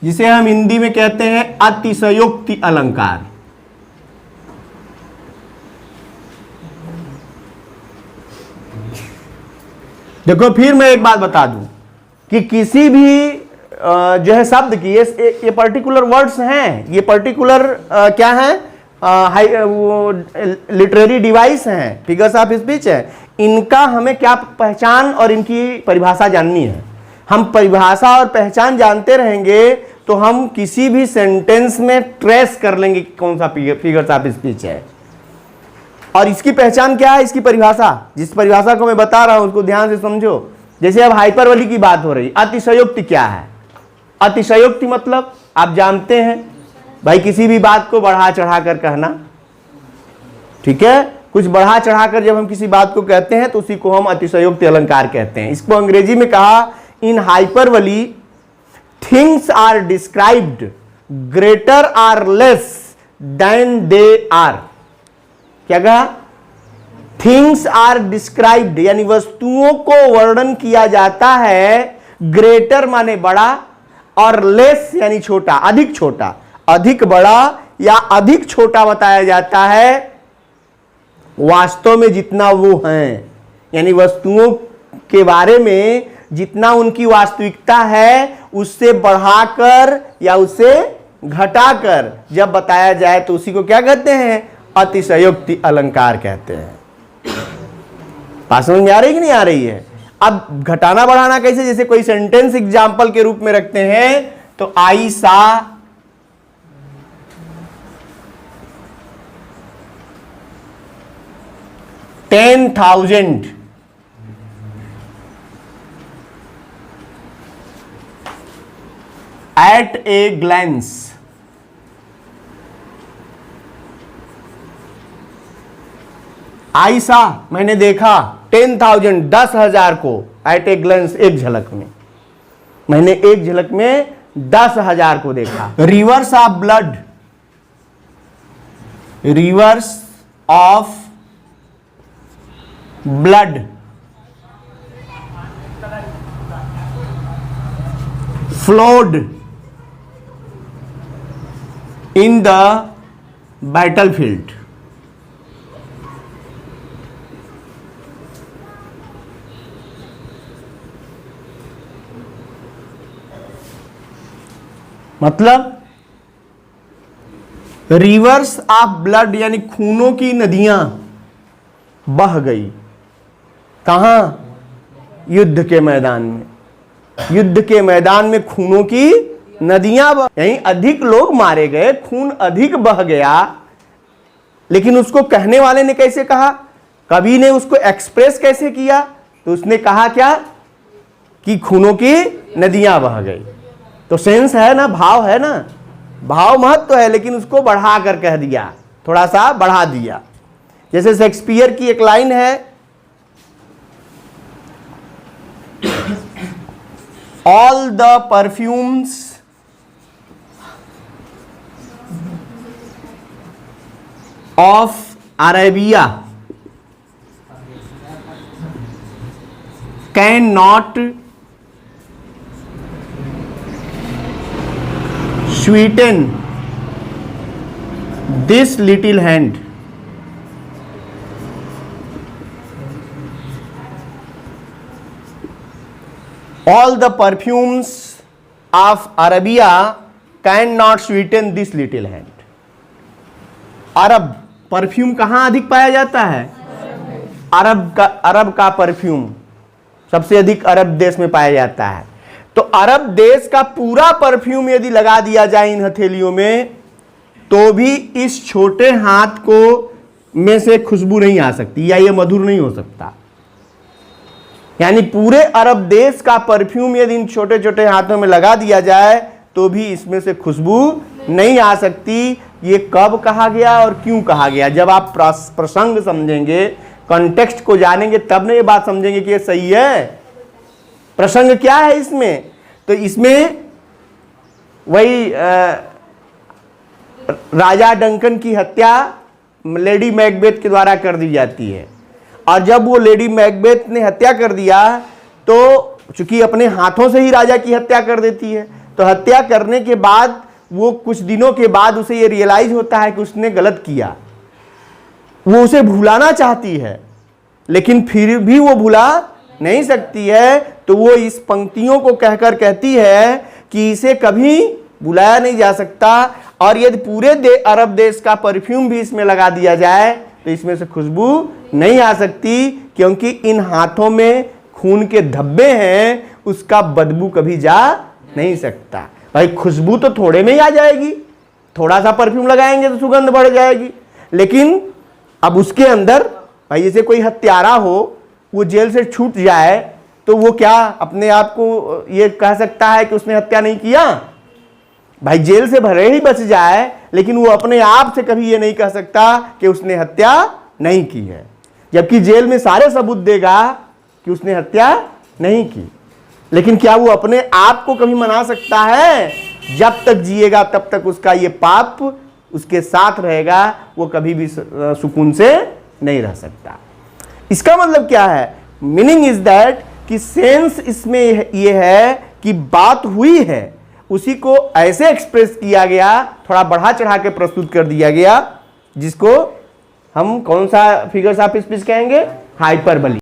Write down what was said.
जिसे हम हिंदी में कहते हैं अतिशयोक्ति अलंकार। देखो फिर मैं एक बात बता दूं कि किसी भी जो है शब्द की ये पर्टिकुलर वर्ड्स हैं, ये पर्टिकुलर क्या है, वो लिटरेरी डिवाइस हैं, फिगर्स ऑफ स्पीच है। इनका हमें क्या पहचान और इनकी परिभाषा जाननी है। हम परिभाषा और पहचान जानते रहेंगे तो हम किसी भी सेंटेंस में ट्रेस कर लेंगे कि कौन सा फिगर्स ऑफ स्पीच है। और इसकी पहचान क्या है, इसकी परिभाषा, जिस परिभाषा को मैं बता रहा हूं उसको ध्यान से समझो। जैसे अब हाइपरबोली की बात हो रही, अतिशयोक्ति क्या है? अतिशयोक्ति मतलब आप जानते हैं भाई, किसी भी बात को बढ़ा चढ़ा कर कहना, ठीक है। कुछ बढ़ा चढ़ाकर जब हम किसी बात को कहते हैं तो उसी को हम अतिशयोक्ति अलंकार कहते हैं। इसको अंग्रेजी में कहा, in hyperbole things are described greater or less than they are. क्या कहा? थिंग्स आर डिस्क्राइब्ड, यानी वस्तुओं को वर्णन किया जाता है, ग्रेटर माने बड़ा और लेस यानी छोटा, अधिक छोटा, अधिक बड़ा या अधिक छोटा बताया जाता है वास्तव में जितना वो हैं। यानी वस्तुओं के बारे में जितना उनकी वास्तविकता है उससे बढ़ाकर या उससे घटाकर जब बताया जाए तो उसी को क्या कहते हैं? अतिशयोक्ति अलंकार कहते हैं। बात समझ में आ रही कि नहीं आ रही है? अब घटाना बढ़ाना कैसे? जैसे कोई सेंटेंस एग्जाम्पल के रूप में रखते हैं तो आई सा 10,000 at a glance। आई सा मैंने देखा 10,000 10,000 को, एट ए ग्लेंस एक झलक में, मैंने एक झलक में 10,000 को देखा। Reverse of blood, reverse of blood flowed in the battlefield. मतलब रिवर्स ऑफ ब्लड यानी खूनों की नदियां बह गई। कहां? युद्ध के मैदान में। युद्ध के मैदान में खूनों की नदियां यानी अधिक लोग मारे गए, खून अधिक बह गया। लेकिन उसको कहने वाले ने कैसे कहा? कवि ने उसको एक्सप्रेस कैसे किया? तो उसने कहा क्या कि खूनों की नदियां बह गई। तो सेंस है ना, भाव है ना, भाव महत्व है, लेकिन उसको बढ़ा कर कह दिया, थोड़ा सा बढ़ा दिया। जैसे शेक्सपियर की एक लाइन है, all the perfumes of Arabia can not sweeten this little hand। All the perfumes of Arabia cannot sweeten this little hand। Arab perfume कहां अधिक पाया जाता है? अरब का परफ्यूम सबसे अधिक अरब देश में पाया जाता है। तो अरब देश का पूरा परफ्यूम यदि लगा दिया जाए इन हथेलियों में तो भी इस छोटे हाथ को में से खुशबू नहीं आ सकती या ये मधुर नहीं हो सकता। यानी पूरे अरब देश का परफ्यूम यदि इन छोटे छोटे हाथों में लगा दिया जाए तो भी इसमें से खुशबू नहीं आ सकती। ये कब कहा गया और क्यों कहा गया? जब आप प्रसंग समझेंगे, कॉन्टेक्स्ट को जानेंगे, तब ना ये बात समझेंगे कि ये सही है। प्रसंग क्या है इसमें? तो इसमें वही राजा डंकन की हत्या लेडी मैकबेथ के द्वारा कर दी जाती है। और जब वो लेडी मैकबेथ ने हत्या कर दिया तो चूंकि अपने हाथों से ही राजा की हत्या कर देती है, तो हत्या करने के बाद वो कुछ दिनों के बाद उसे ये रियलाइज होता है कि उसने गलत किया, वो उसे भुलाना चाहती है लेकिन फिर भी वो भुला नहीं सकती है, तो वो इस पंक्तियों को कहकर कहती है कि इसे कभी भुलाया नहीं जा सकता, और यदि पूरे अरब देश का परफ्यूम भी इसमें लगा दिया जाए तो इसमें से खुशबू नहीं आ सकती, क्योंकि इन हाथों में खून के धब्बे हैं, उसका बदबू कभी जा नहीं सकता। भाई खुशबू तो थोड़े में ही आ जाएगी, थोड़ा सा परफ्यूम लगाएंगे तो सुगंध बढ़ जाएगी, लेकिन अब उसके अंदर भाई जैसे कोई हत्यारा हो, वो जेल से छूट जाए तो वो क्या अपने आप को ये कह सकता है कि उसने हत्या नहीं किया? भाई जेल से भले ही बच जाए लेकिन वो अपने आप से कभी ये नहीं कह सकता कि उसने हत्या नहीं की है, जबकि जेल में सारे सबूत देगा कि उसने हत्या नहीं की। लेकिन क्या वो अपने आप को कभी मना सकता है? जब तक जिएगा तब तक उसका ये पाप उसके साथ रहेगा, वो कभी भी सुकून से नहीं रह सकता। इसका मतलब क्या है? मीनिंग इज दैट कि सेंस इसमें ये है कि बात हुई है, उसी को ऐसे एक्सप्रेस किया गया, थोड़ा बढ़ा चढ़ा के प्रस्तुत कर दिया गया, जिसको हम कौन सा फिगर्स ऑफ स्पीच कहेंगे? हाइपरबली।